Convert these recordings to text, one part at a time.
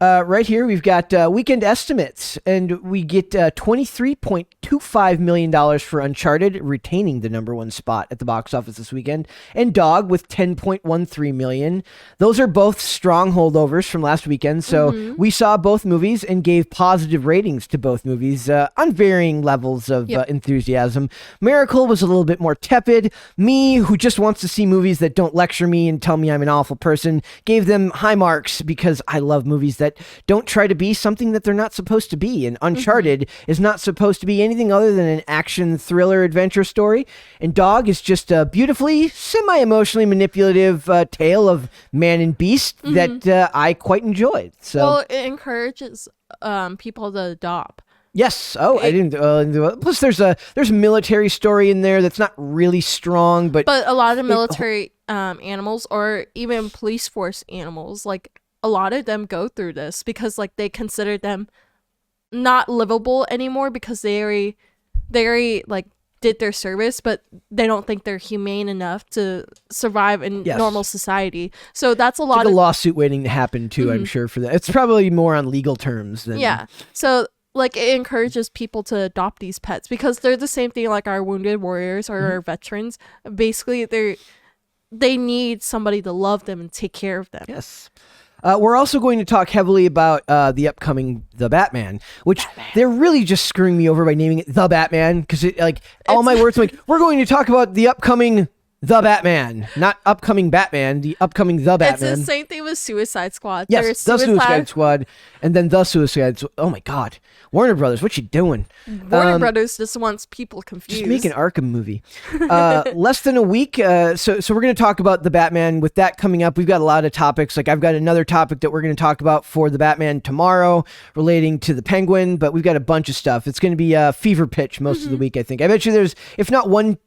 Right here, we've got weekend estimates, and we get $23.25 million for Uncharted, retaining the number one spot at the box office this weekend, and Dog with $10.13 million. Those are both strong holdovers from last weekend, so we saw both movies and gave positive ratings to both movies on varying levels of enthusiasm. Miracle was a little bit more tepid. Me, who just wants to see movies that don't lecture me and tell me I'm an awful person, gave them high marks because I love movies that don't try to be something that they're not supposed to be. And Uncharted is not supposed to be anything other than an action thriller adventure story. And Dog is just a beautifully, semi-emotionally manipulative tale of man and beast that I quite enjoyed. So, well, it encourages people to adopt. Yes. Oh, I didn't. Plus, there's a military story in there that's not really strong, but a lot of military animals, or even police force animals, like a lot of them go through this because like they consider them not livable anymore because they already like did their service, but they don't think they're humane enough to survive in normal society. So that's a lot of a lawsuit waiting to happen too. I'm sure for that. It's probably more on legal terms than So like it encourages people to adopt these pets because they're the same thing like our wounded warriors or our veterans. Basically, they need somebody to love them and take care of them. Yes. We're also going to talk heavily about the upcoming The Batman, which they're really just screwing me over by naming it The Batman because all my words like we're going to talk about the upcoming The Batman, not upcoming Batman, the upcoming The Batman. It's the same thing with Suicide Squad. Yes, the Suicide Squad, and then the Suicide Squad. Oh my God. Warner Brothers, what you doing? Warner Brothers just wants people confused. Just make an Arkham movie. Less than a week. So we're going to talk about the Batman. With that coming up, we've got a lot of topics. Like I've got another topic that we're going to talk about for the Batman tomorrow relating to the Penguin, but we've got a bunch of stuff. It's going to be a fever pitch most of the week, I think. I bet you there's, if not one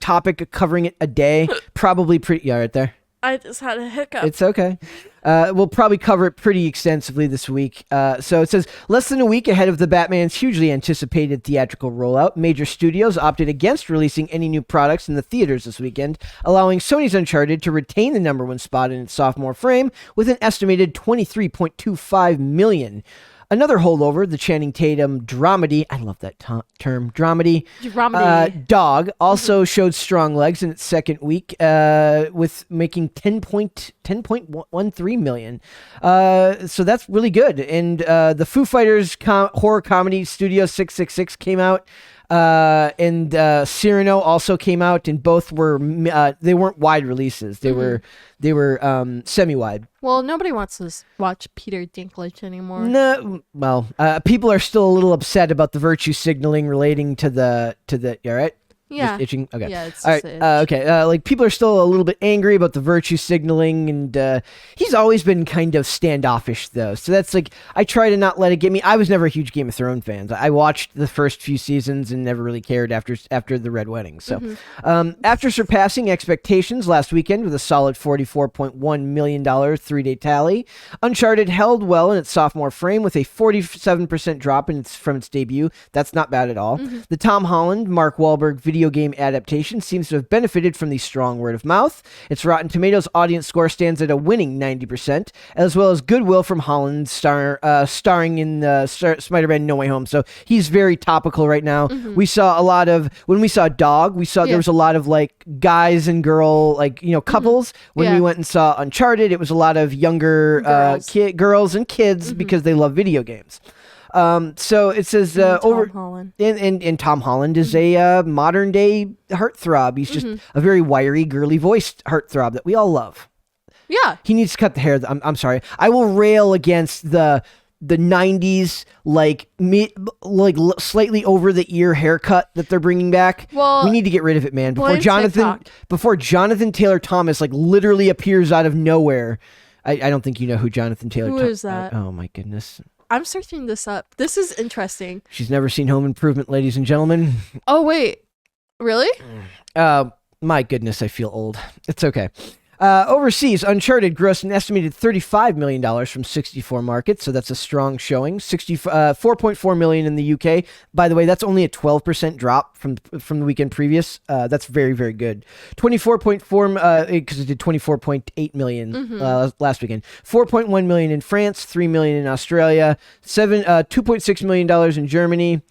topic covering it a day, probably pretty, right there. I just had a hiccup. It's okay. We'll probably cover it pretty extensively this week. So it says, less than a week ahead of the Batman's hugely anticipated theatrical rollout, major studios opted against releasing any new products in the theaters this weekend, allowing Sony's Uncharted to retain the number one spot in its sophomore frame with an estimated $23.25 million. Another holdover, the Channing Tatum dramedy, I love that term, dramedy, Dog, also showed strong legs in its second week with making $10.13 million. So that's really good. And the Foo Fighters horror comedy Studio 666 came out. And Cyrano also came out, and both were they weren't wide releases. They were semi-wide. Well, nobody wants to watch Peter Dinklage anymore. No, well, people are still a little upset about the virtue signaling relating to the. You all right? Yeah. Just itching? Okay. Yeah, it's all right. Okay. Like people are still a little bit angry about the virtue signaling, and he's always been kind of standoffish though. So that's like I try to not let it get me. I was never a huge Game of Thrones fan. I watched the first few seasons and never really cared after the Red Wedding. So after surpassing expectations last weekend with a solid $44.1 million 3-day tally, Uncharted held well in its sophomore frame with a 47% drop from its debut. That's not bad at all. The Tom Holland, Mark Wahlberg video game adaptation seems to have benefited from the strong word of mouth. Its Rotten Tomatoes audience score stands at a winning 90%, as well as goodwill from Holland starring in Spider-Man No Way Home. So he's very topical right now. We saw a lot of, when we saw Dog, there was a lot of like guys and girl, like, couples. When we went and saw Uncharted, it was a lot of younger girls and kids because they love video games. So it says Holland. And Tom Holland is a modern day heartthrob. He's just a very wiry, girly voiced heartthrob that we all love. Yeah, he needs to cut the hair. I'm sorry. I will rail against the 90s slightly over the ear haircut that they're bringing back. Well, we need to get rid of it, man. Before Jonathan Taylor Thomas like literally appears out of nowhere. I don't think you know who Jonathan Taylor Thomas is. That? Oh my goodness. I'm searching this up. This is interesting. She's never seen Home Improvement, ladies and gentlemen. Oh, wait. Really? My goodness, I feel old. It's okay. Overseas, Uncharted grossed an estimated $35 million from 64 markets, so that's a strong showing. 4.4 million in the UK. By the way, that's only a 12% drop from the weekend previous. That's very, very good. 24.4 because it did 24.8 million last weekend. 4.1 million in France, 3 million in Australia, 2.6 million dollars in Germany.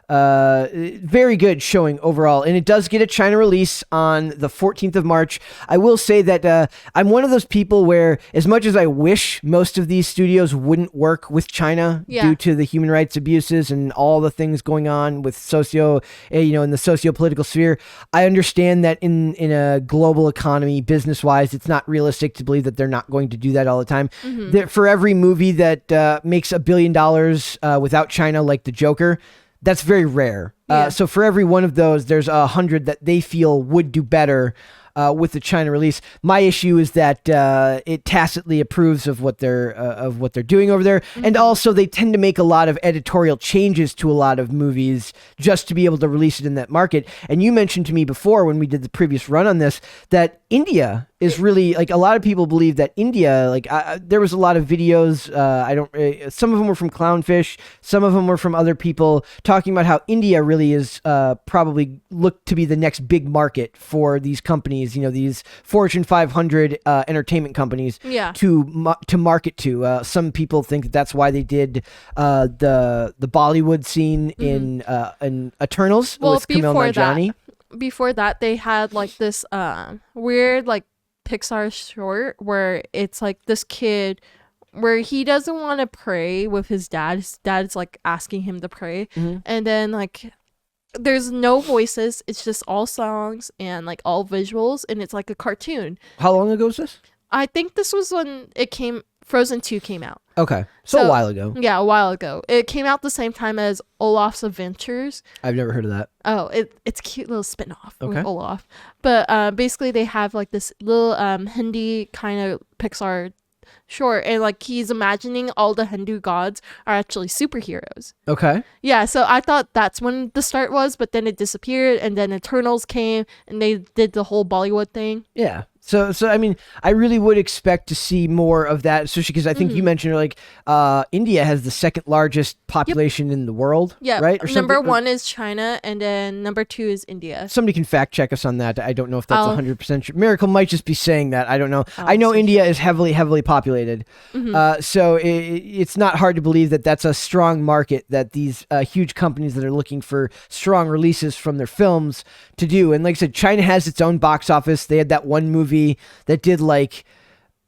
Very good showing overall, and it does get a China release on the 14th of March. I will say that I'm one of those people where, as much as I wish most of these studios wouldn't work with China due to the human rights abuses and all the things going on with in the socio-political sphere, I understand that in a global economy, business-wise, it's not realistic to believe that they're not going to do that all the time. For every movie that makes $1 billion without China, like The Joker, that's very rare. So for every one of those, there's 100 that they feel would do better with the China release. My issue is that it tacitly approves of what they're doing over there, and also they tend to make a lot of editorial changes to a lot of movies just to be able to release it in that market. And you mentioned to me before when we did the previous run on this that India is really, like, a lot of people believe that India, like, there was a lot of videos, some of them were from Clownfish, some of them were from other people talking about how India really is probably looked to be the next big market for these companies, these Fortune 500 entertainment companies to market to. Some people think that that's why they did the Bollywood scene in Eternals with Kumail Nanjiani. Before that, they had like this weird like Pixar short where it's like this kid where he doesn't want to pray with his dad. His dad's like asking him to pray, and then like there's no voices. It's just all songs and like all visuals, and it's like a cartoon. How long ago was this? I think this was when Frozen 2 came out. Okay. So a while ago. Yeah, a while ago. It came out the same time as Olaf's Adventures. I've never heard of that. Oh, it's a cute little spin-off with Olaf. But basically they have like this little Hindi kind of Pixar short, and like he's imagining all the Hindu gods are actually superheroes. Okay. Yeah, so I thought that's when the start was, but then it disappeared, and then Eternals came and they did the whole Bollywood thing. Yeah. So I mean, I really would expect to see more of that, especially because I think you mentioned like India has the second largest population in the world. Yeah, right. Or number one is China, and then number 2 is India. Somebody can fact check us on that. I don't know if that's 100% true. Miracle might just be saying that. I don't know. I know India is heavily populated, so it's not hard to believe that that's a strong market that these huge companies that are looking for strong releases from their films to do. And like I said, China has its own box office. They had that one movie that did like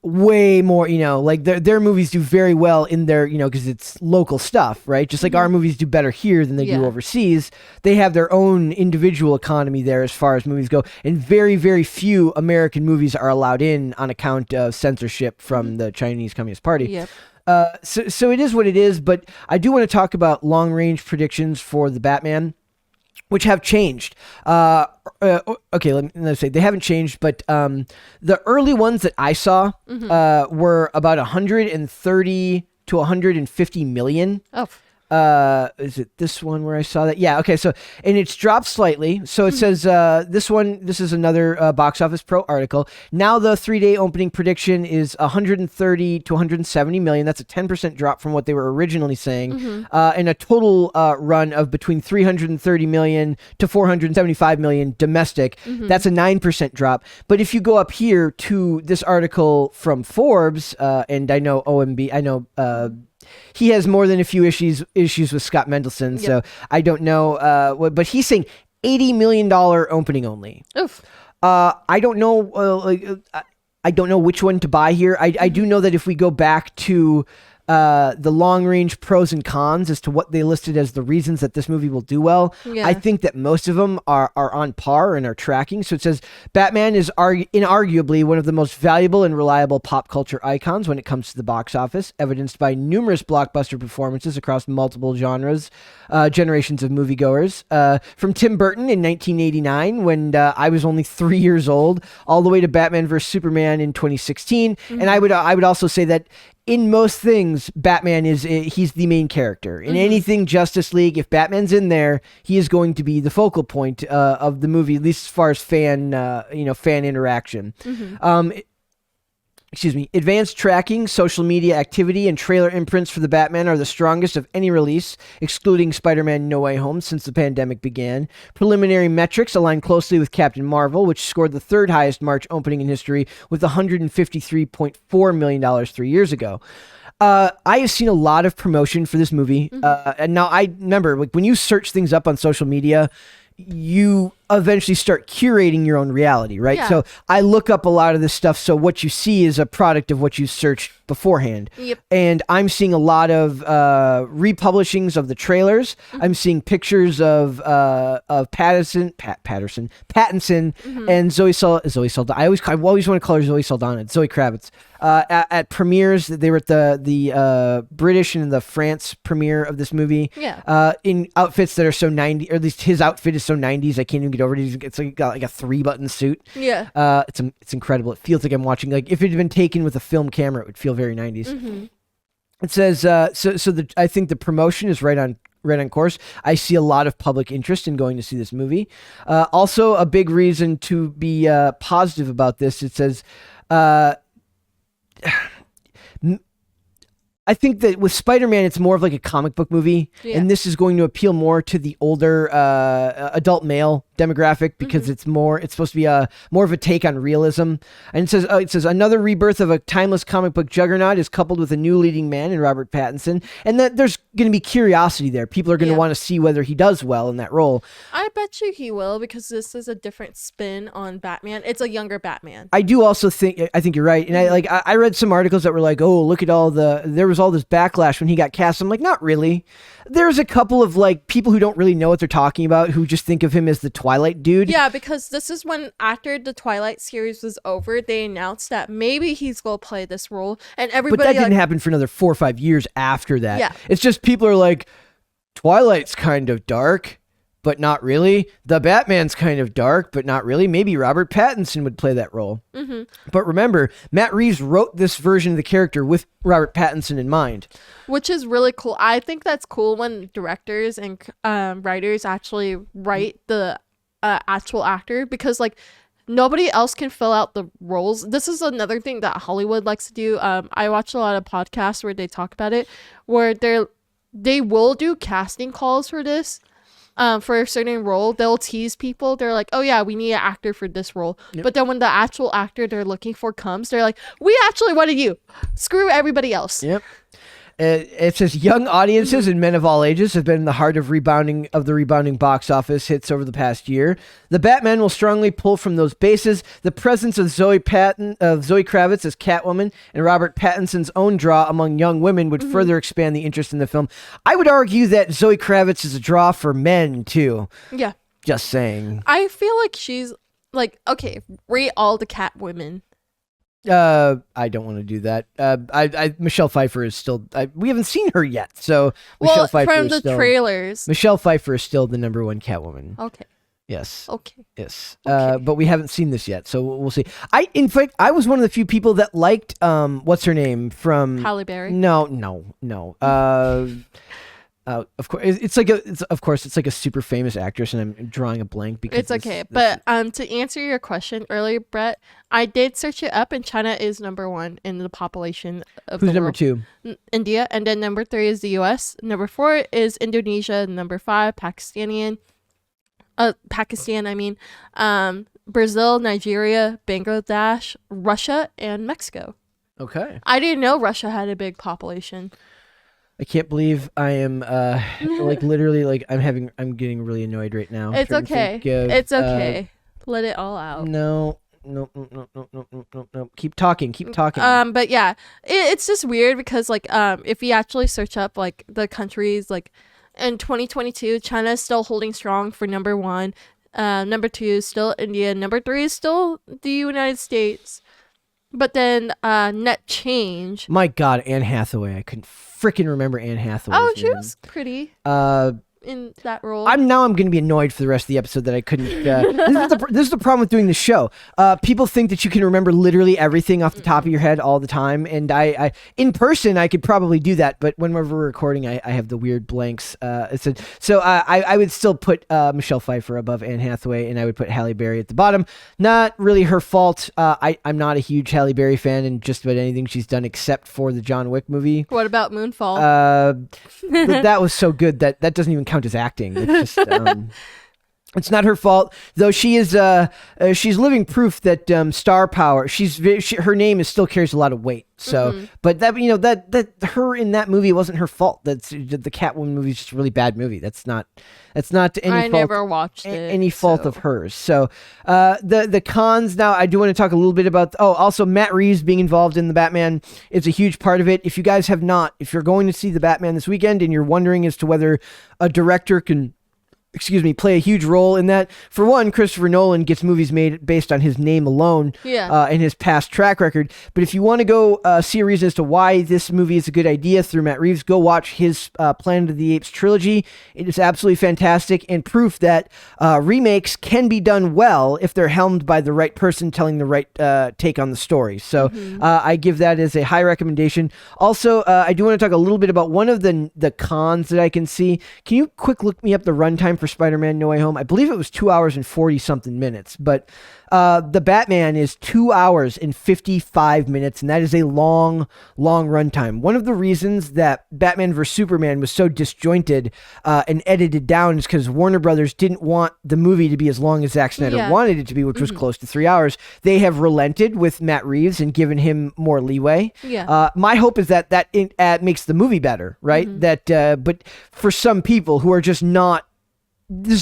way more, like their movies do very well in their, because it's local stuff, right? Just like our movies do better here than they do overseas. They have their own individual economy there as far as movies go, and very, very few American movies are allowed in on account of censorship from the Chinese Communist Party. Yep. So it is what it is, but I do want to talk about long-range predictions for the Batman, which have changed. Okay, let's say they haven't changed, but the early ones that I saw were about 130 to 150 million. Oh. Is it this one where I saw that? Yeah, okay, so, and it's dropped slightly. So it says, this is another Box Office Pro article. Now the 3-day opening prediction is 130 to 170 million. That's a 10% drop from what they were originally saying. And a total run of between 330 million to 475 million domestic. That's a 9% drop. But if you go up here to this article from Forbes, and I know he has more than a few issues with Scott Mendelsohn, so I don't know. But he's saying $80 million opening only. Oof. I don't know. I don't know which one to buy here. I do know that if we go back to the long-range pros and cons as to what they listed as the reasons that this movie will do well, I think that most of them are on par and are tracking. So it says Batman is inarguably one of the most valuable and reliable pop culture icons when it comes to the box office, evidenced by numerous blockbuster performances across multiple genres, generations of moviegoers. From Tim Burton in 1989, when I was only 3 years old, all the way to Batman vs. Superman in 2016. And I would also say that in most things, Batman he's the main character. In anything Justice League, if Batman's in there, he is going to be the focal point of the movie, at least as far as fan interaction. Advanced tracking, social media activity, and trailer imprints for the Batman are the strongest of any release, excluding Spider-Man No Way Home since the pandemic began. Preliminary metrics align closely with Captain Marvel, which scored the third highest March opening in history with $153.4 million 3 years ago. I have seen a lot of promotion for this movie. And now I remember, like, when you search things up on social media, you eventually start curating your own reality, right? Yeah. So I look up a lot of this stuff. So what you see is a product of what you searched beforehand. Yep. And I'm seeing a lot of republishings of the trailers. I'm seeing pictures of Pattinson and Zoe Saldana. I always want to call her Zoe Saldana. Zoe Kravitz. At premieres, they were at the British and the France premiere of this movie. Yeah. In outfits that are so 90s, or at least his outfit is so 90s. I can't even get over it. It's like got like a 3-button suit. Yeah. It's incredible. It feels like I'm watching, like, if it had been taken with a film camera, it would feel very 90s. It says I think the promotion is right on course. I see a lot of public interest in going to see this movie. Also, a big reason to be positive about this. It says. I think that with Spider-Man, it's more of like a comic book movie, and this is going to appeal more to the older adult male demographic because it's supposed to be more of a take on realism. And it says another rebirth of a timeless comic book juggernaut is coupled with a new leading man in Robert Pattinson, and that there's going to be curiosity there. People are going to want to see whether he does well in that role. I bet you he will, because this is a different spin on Batman. It's a younger Batman. I do also think you're right, and I read some articles that were like, oh, look at there was all this backlash when he got cast. I'm like, not really. There's a couple of like people who don't really know what they're talking about, who just think of him as the Twilight dude. Yeah, because this is when, after the Twilight series was over, they announced that maybe he's going to play this role, and everybody. But that didn't happen for another 4 or 5 years after that. Yeah. It's just people are like, Twilight's kind of dark, but not really. The Batman's kind of dark, but not really. Maybe Robert Pattinson would play that role. But remember, Matt Reeves wrote this version of the character with Robert Pattinson in mind. Which is really cool. I think that's cool when directors and writers actually write the actual actor, because like nobody else can fill out the roles. This is another thing that Hollywood likes to do. I watch a lot of podcasts where they talk about it, where they will do casting calls for this. For a certain role, they'll tease people. They're like, oh yeah, we need an actor for this role. But then when the actual actor they're looking for comes, they're like, we actually wanted you. Screw everybody else. Yep. It says young audiences and men of all ages have been in the heart of the rebounding box office hits over the past year. The Batman will strongly pull from those bases. The presence of Zoe Kravitz as Catwoman and Robert Pattinson's own draw among young women would further expand the interest in the film. I would argue that Zoe Kravitz is a draw for men too. Yeah. Just saying. I feel like she's like, okay, rate all the Catwomen. I don't want to do that. Michelle Pfeiffer is still. We haven't seen her yet, so Michelle Pfeiffer from is the still, trailers. Michelle Pfeiffer is still the number one Catwoman. Okay. Yes. Okay. Yes. Okay. But we haven't seen this yet, so we'll see. In fact, I was one of the few people that liked what's her name from Halle Berry. No. Of course, it's like a super famous actress, and I'm drawing a blank because it's okay. But to answer your question earlier, Brett, I did search it up, and China is number 1 in the population of who's the number world. 2? India, and then number 3 is the U.S. Number 4 is Indonesia. Number 5, Pakistan. Brazil, Nigeria, Bangladesh, Russia, and Mexico. Okay. I didn't know Russia had a big population. I can't believe I am like literally like I'm getting really annoyed right now. It's okay. It's okay. Let it all out. No. Keep talking. But yeah, it's just weird because like if you actually search up like the countries, like in 2022, China is still holding strong for number 1. Number 2 is still India. Number 3 is still the United States. But then net change. My God, Anne Hathaway. I couldn't freaking remember Anne Hathaway. Oh, she was pretty. in that role. I'm going to be annoyed for the rest of the episode that I couldn't. This is the problem with doing the show. People think that you can remember literally everything off the top of your head all the time, and I in person I could probably do that, but whenever we're recording, I have the weird blanks. So I would still put Michelle Pfeiffer above Anne Hathaway, and I would put Halle Berry at the bottom. Not really her fault. I'm not a huge Halle Berry fan in just about anything she's done except for the John Wick movie. What about Moonfall? That was so good that doesn't even count as acting. It's just it's not her fault, though. She is she's living proof that star power. Her name still carries a lot of weight. So, but that that her in that movie wasn't her fault. That's the Catwoman movie is just a really bad movie. That's not any fault. Never watched it. Any fault of hers. So, the cons now. I do want to talk a little bit about. Also Matt Reeves being involved in the Batman is a huge part of it. If you guys have not, if you're going to see the Batman this weekend and you're wondering as to whether a director can, play a huge role in that. For one, Christopher Nolan gets movies made based on his name alone, and his past track record. But if you want to go see a reason as to why this movie is a good idea through Matt Reeves, go watch his Planet of the Apes trilogy. It is absolutely fantastic and proof that remakes can be done well if they're helmed by the right person telling the right take on the story. So I give that as a high recommendation. Also, I do want to talk a little bit about one of the cons that I can see. Can you quick look me up the runtime for Spider-Man No Way Home? I believe it was 2 hours and 40 something minutes, but the Batman is 2 hours and 55 minutes, and that is a long runtime. One of the reasons that Batman vs Superman was so disjointed and edited down is because Warner Brothers didn't want the movie to be as long as Zack Snyder wanted it to be, which was close to 3 hours. They have relented with Matt Reeves and given him more leeway. My hope is that makes the movie better, right? But for some people who are just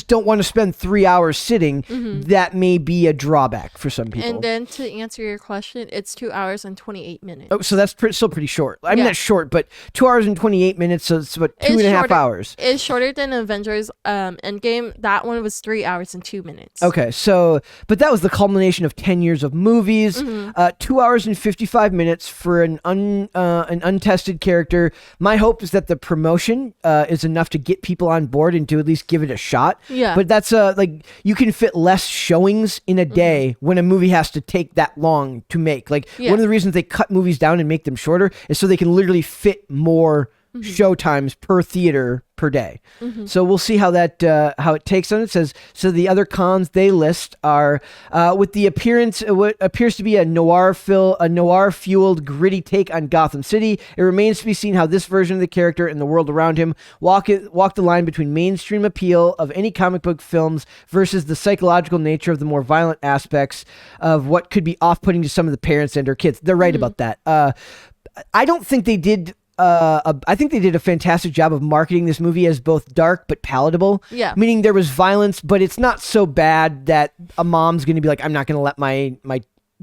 don't want to spend 3 hours sitting, that may be a drawback for some people. And then to answer your question, it's 2 hours and 28 minutes. Oh, so that's still pretty short. I mean, that's short, but 2 hours and 28 minutes, so it's about two and a half hours. It's shorter than Avengers Endgame. That one was 3 hours and 2 minutes. Okay, so, but that was the culmination of 10 years of movies. 2 hours and 55 minutes for an untested character. My hope is that the promotion is enough to get people on board and to at least give it a shot. But that's you can fit less showings in a day when a movie has to take that long to make. One of the reasons they cut movies down and make them shorter is so they can literally fit more show times per theater per day. So we'll see how it takes on. It says, so the other cons they list are with the appearance what appears to be a noir fueled gritty take on Gotham City. It remains to be seen how this version of the character and the world around him walk the line between mainstream appeal of any comic book films versus the psychological nature of the more violent aspects of what could be off-putting to some of the parents and their kids. They're right about that. I don't think they did I think they did a fantastic job of marketing this movie as both dark but palatable. Meaning there was violence, but it's not so bad that a mom's going to be like, I'm not going to let my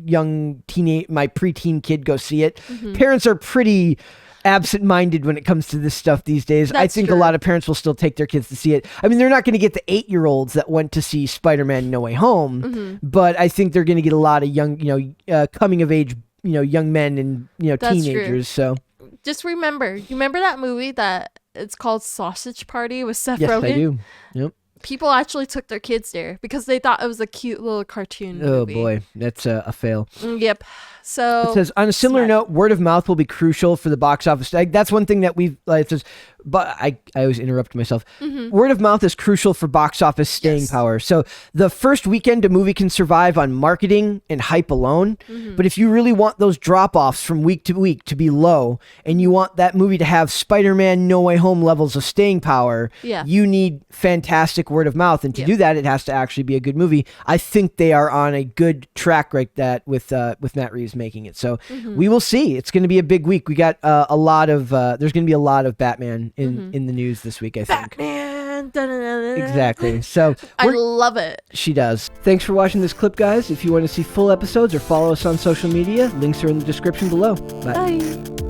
preteen kid go see it. Parents are pretty absent-minded when it comes to this stuff these days. I think a lot of parents will still take their kids to see it. I mean, they're not going to get the 8-year-olds that went to see Spider-Man No Way Home, but I think they're going to get a lot of young, coming of age, young men and teenagers. So. Just remember that movie that it's called Sausage Party with Seth Rogen? Yes, I do. Yep. People actually took their kids there because they thought it was a cute little cartoon movie. Oh boy, that's a fail. Yep. So it says, on a similar note, word of mouth will be crucial for the box office. That's one thing that it says, but I always interrupt myself. Word of mouth is crucial for box office staying power. So the first weekend a movie can survive on marketing and hype alone. But if you really want those drop-offs from week to week to be low, and you want that movie to have Spider-Man No Way Home levels of staying power, you need fantastic word of mouth. And to do that, it has to actually be a good movie. I think they are on a good track like that with Matt Reeves making it. So we will see. It's going to be a big week. We got there's going to be a lot of Batman in the news this week, I think. Batman! Exactly. So I love it. She does. Thanks for watching this clip, guys. If you want to see full episodes or follow us on social media, links are in the description below. Bye.